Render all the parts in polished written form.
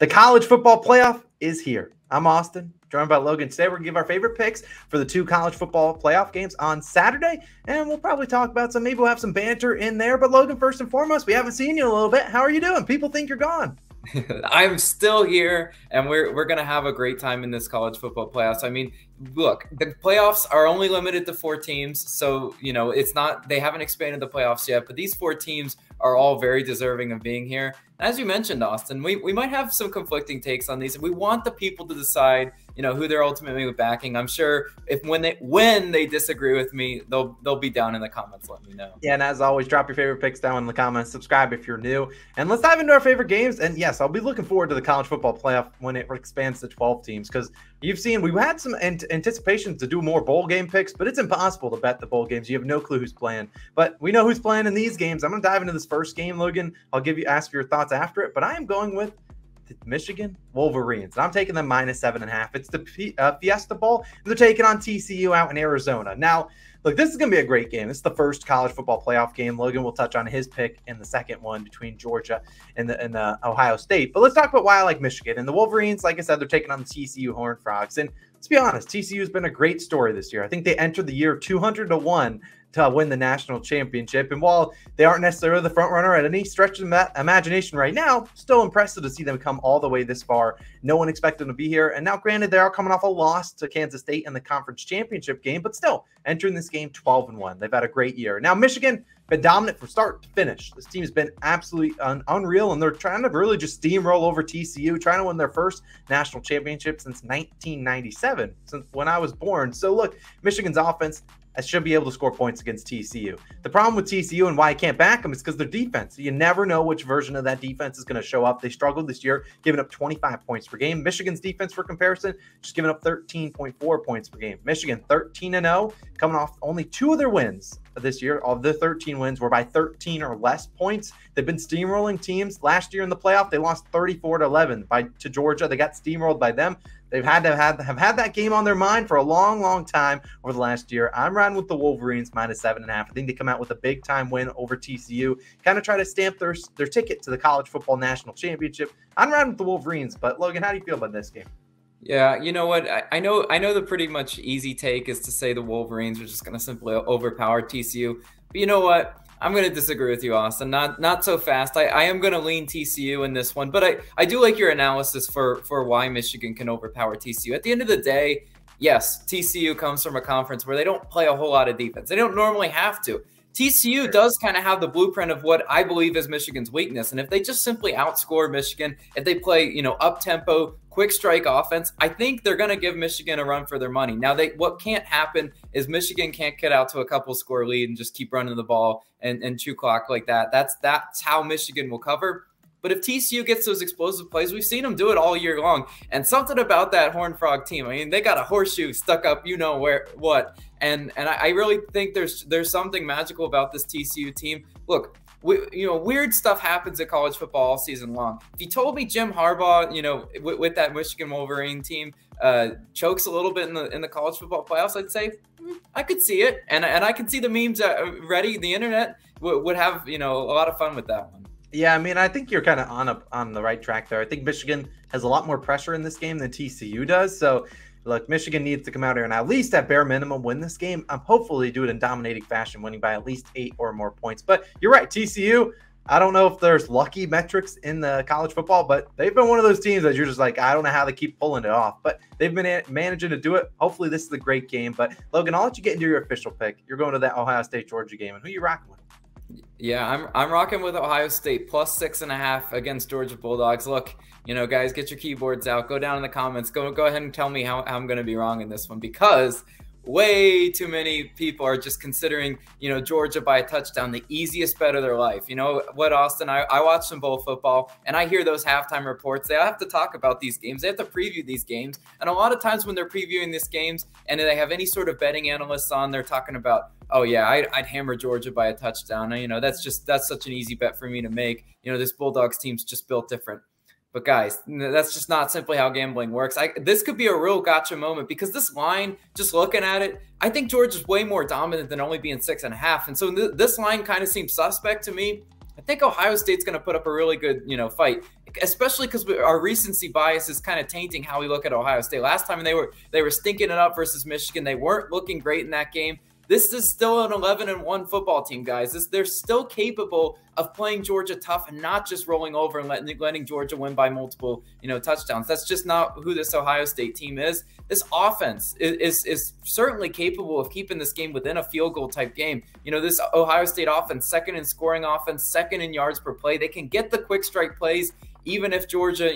The college football playoff is here. I'm Austin, joined by Logan. Today, we're going to give our favorite picks for the 2 college football playoff games on Saturday, and we'll probably talk about maybe we'll have some banter in there. But Logan, first and foremost, we haven't seen you in a little bit. How are you doing? People think you're gone. I'm still here, and we're going to have a great time in this college football playoffs. I mean, look, the playoffs are only limited to 4 teams, so, you know, it's not – they haven't expanded the playoffs yet, but these 4 teams are all very deserving of being here. As you mentioned, Austin, we might have some conflicting takes on these. We want the people to decide, you know, who they're ultimately backing. I'm sure when they disagree with me, they'll be down in the comments. Let me know. Yeah, and as always, drop your favorite picks down in the comments. Subscribe if you're new, and let's dive into our favorite games. And yes, I'll be looking forward to the college football playoff when it expands to 12 teams, because you've seen we've had some anticipation to do more bowl game picks, but it's impossible to bet the bowl games. You have no clue who's playing, but we know who's playing in these games. I'm going to dive into this first game, Logan. I'll ask for your thoughts after it, but I am going with the Michigan Wolverines. And I'm taking them -7.5. It's the Fiesta Bowl, and they're taking on TCU out in Arizona. Now, look, this is going to be a great game. This is the first college football playoff game. Logan will touch on his pick in the second one between Georgia and Ohio State. But let's talk about why I like Michigan. And the Wolverines, like I said, they're taking on the TCU Horned Frogs. And let's be honest, TCU has been a great story this year. I think they entered the year 200-1 to win the national championship. And while they aren't necessarily the front runner at any stretch of imagination right now, still impressive to see them come all the way this far. No one expected them to be here. And now, granted, they are coming off a loss to Kansas State in the conference championship game, but still entering this game 12-1. They've had a great year. Now, Michigan been dominant from start to finish. This team has been absolutely unreal, and they're trying to really just steamroll over TCU, trying to win their first national championship since 1997, since when I was born. So look, Michigan's offense should be able to score points against TCU. The problem with TCU and why I can't back them is because their defense. You never know which version of that defense is going to show up. They struggled this year, giving up 25 points per game. Michigan's defense, for comparison, just giving up 13.4 points per game. Michigan 13-0, coming off only 2 of their wins this year. Of the 13 wins were by 13 or less points. They've been steamrolling teams. Last year in the playoff, they lost 34-11 to Georgia. They got steamrolled by them. They've had to have had that game on their mind for a long, long time over the last year. I'm riding with the Wolverines -7.5. I think they come out with a big-time win over TCU, kind of try to stamp their ticket to the college football national championship. I'm riding with the Wolverines, but Logan, how do you feel about this game? Yeah, you know what? I know the pretty much easy take is to say the Wolverines are just going to simply overpower TCU. But you know what? I'm going to disagree with you, Austin. Not so fast. I am going to lean TCU in this one, but I do like your analysis for why Michigan can overpower TCU. At the end of the day, yes, TCU comes from a conference where they don't play a whole lot of defense. They don't normally have to. TCU does kind of have the blueprint of what I believe is Michigan's weakness. And if they just simply outscore Michigan, if they play, you know, up-tempo, quick strike offense, I think they're going to give Michigan a run for their money. Now, what can't happen is Michigan can't get out to a couple score lead and just keep running the ball and chew clock like that. That's how Michigan will cover. But if TCU gets those explosive plays, we've seen them do it all year long. And something about that Horned Frog team, I mean, they got a horseshoe stuck up, you know what. And I really think there's something magical about this TCU team. Look, weird stuff happens at college football all season long. If you told me Jim Harbaugh, you know, with that Michigan Wolverine team, chokes a little bit in the college football playoffs, I'd say I could see it, and I could see the memes ready. The internet would have, you know, a lot of fun with that one. Yeah, I mean, I think you're kind of on the right track there. I think Michigan has a lot more pressure in this game than TCU does. So, look, Michigan needs to come out here and at least at bare minimum win this game. I'm hopefully do it in dominating fashion, winning by at least 8 or more points. But you're right, TCU, I don't know if there's lucky metrics in the college football, but they've been one of those teams that you're just like, I don't know how they keep pulling it off. But they've been managing to do it. Hopefully this is a great game. But, Logan, I'll let you get into your official pick. You're going to that Ohio State-Georgia game. And who are you rocking with? Yeah, I'm rocking with Ohio State +6.5 against Georgia Bulldogs. Look, you know, guys, get your keyboards out. Go down in the comments. Go ahead and tell me how I'm going to be wrong in this one, because way too many people are just considering, you know, Georgia by a touchdown the easiest bet of their life. You know what, Austin? I watch some bowl football, and I hear those halftime reports. They have to talk about these games. They have to preview these games. And a lot of times when they're previewing these games and they have any sort of betting analysts on, they're talking about, oh, yeah, I'd hammer Georgia by a touchdown. You know, that's such an easy bet for me to make. You know, this Bulldogs team's just built different. But guys, that's just not simply how gambling works. This could be a real gotcha moment, because this line, just looking at it, I think Georgia's way more dominant than only being 6.5. And so this line kind of seems suspect to me. I think Ohio State's going to put up a really good, fight, especially because our recency bias is kind of tainting how we look at Ohio State. Last time they were stinking it up versus Michigan. They weren't looking great in that game. This is still an 11-1 football team, guys. They're still capable of playing Georgia tough and not just rolling over and letting Georgia win by multiple, touchdowns. That's just not who this Ohio State team is. This offense is certainly capable of keeping this game within a field goal type game. This Ohio State offense, second in scoring offense, second in yards per play. They can get the quick strike plays. Even if Georgia,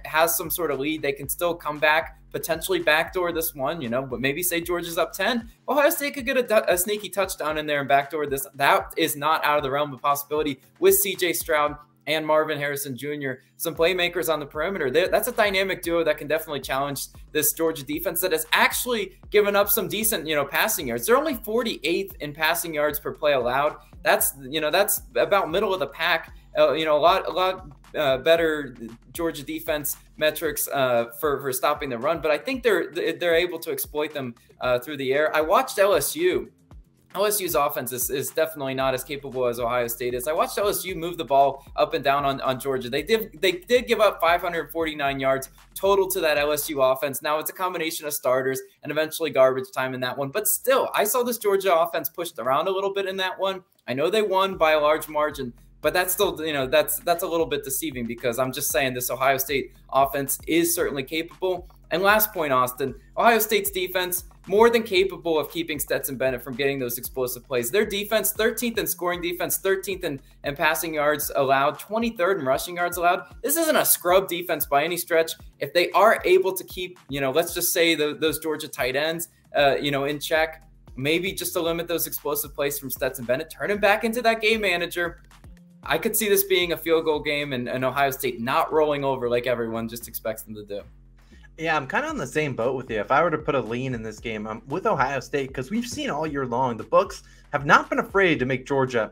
has some sort of lead, they can still come back, potentially backdoor this one, but maybe say Georgia's up 10. Ohio State could get a sneaky touchdown in there and backdoor this. That is not out of the realm of possibility with C.J. Stroud and Marvin Harrison Jr., some playmakers on the perimeter. That's a dynamic duo that can definitely challenge this Georgia defense that has actually given up some decent, passing yards. They're only 48th in passing yards per play allowed. That's about middle of the pack. A lot better Georgia defense metrics for stopping the run, but I think they're able to exploit them through the air. I watched LSU. LSU's offense is definitely not as capable as Ohio State is. I watched LSU move the ball up and down on Georgia. They did give up 549 yards total to that LSU offense. Now it's a combination of starters and eventually garbage time in that one. But still, I saw this Georgia offense pushed around a little bit in that one. I know they won by a large margin, but that's still, that's a little bit deceiving because I'm just saying this Ohio State offense is certainly capable. And last point, Austin, Ohio State's defense, more than capable of keeping Stetson Bennett from getting those explosive plays. Their defense, 13th in scoring defense, 13th in passing yards allowed, 23rd in rushing yards allowed. This isn't a scrub defense by any stretch. If they are able to keep, let's just say those Georgia tight ends, in check, maybe just to limit those explosive plays from Stetson Bennett, turn him back into that game manager. I could see this being a field goal game and Ohio State not rolling over like everyone just expects them to do. Yeah, I'm kind of on the same boat with you. If I were to put a lean in this game, I'm with Ohio State because we've seen all year long the books have not been afraid to make Georgia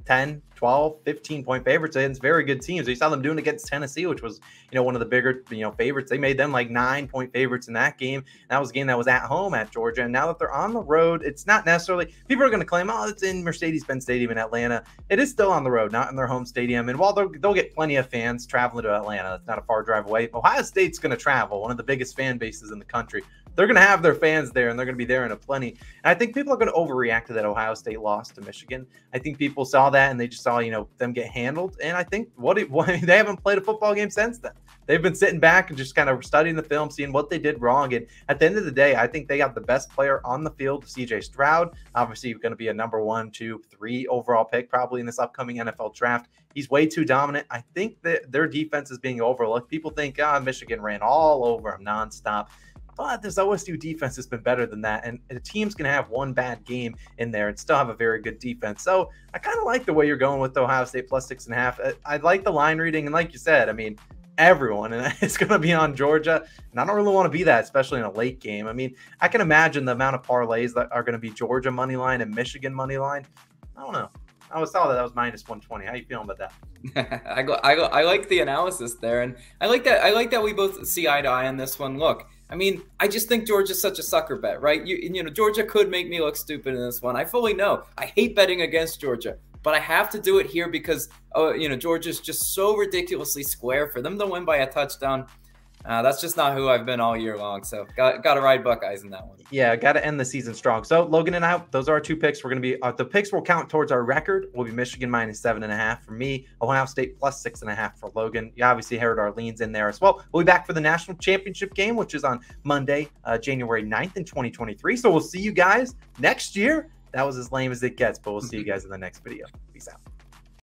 10, 12, 15-point favorites against very good teams. You saw them doing it against Tennessee, which was, one of the bigger, favorites. They made them like 9-point favorites in that game. That was a game that was at home at Georgia. And now that they're on the road, it's not necessarily, people are going to claim, oh, it's in Mercedes-Benz Stadium in Atlanta. It is still on the road, not in their home stadium. And while they'll get plenty of fans traveling to Atlanta, it's not a far drive away. Ohio State's going to travel, one of the biggest fan bases in the country. They're going to have their fans there, and they're going to be there in a plenty. And I think people are going to overreact to that Ohio State loss to Michigan. I think people saw that, and they just saw, them get handled. And I think they haven't played a football game since then. They've been sitting back and just kind of studying the film, seeing what they did wrong. And at the end of the day, I think they got the best player on the field, C.J. Stroud. Obviously, going to be a number 1, 2, 3 overall pick probably in this upcoming NFL draft. He's way too dominant. I think that their defense is being overlooked. People think, Michigan ran all over them nonstop. But this OSU defense has been better than that. And the team's going to have one bad game in there and still have a very good defense. So I kind of like the way you're going with Ohio State plus 6.5. I like the line reading. And like you said, everyone and it's going to be on Georgia. And I don't really want to be that, especially in a late game. I can imagine the amount of parlays that are going to be Georgia money line and Michigan money line. I don't know. I saw that was minus 120. How you feeling about that? I like the analysis there. And I like that we both see eye to eye on this one. Look, I just think Georgia's such a sucker bet, right? Georgia could make me look stupid in this one. I fully know. I hate betting against Georgia, but I have to do it here because, Georgia's just so ridiculously square. For them to win by a touchdown, that's just not who I've been all year long. So got to ride Buckeyes in that one. Yeah, got to end the season strong. So Logan and I, those are our 2 picks. We're going to be the picks will count towards our record. Will be Michigan minus 7.5 for me, Ohio State plus 6.5 for Logan. You obviously heard our leans in there as well. We'll be back for the national championship game, which is on Monday, January 9th in 2023. So we'll see you guys next year. That was as lame as it gets, but we'll see you guys in the next video. Peace out.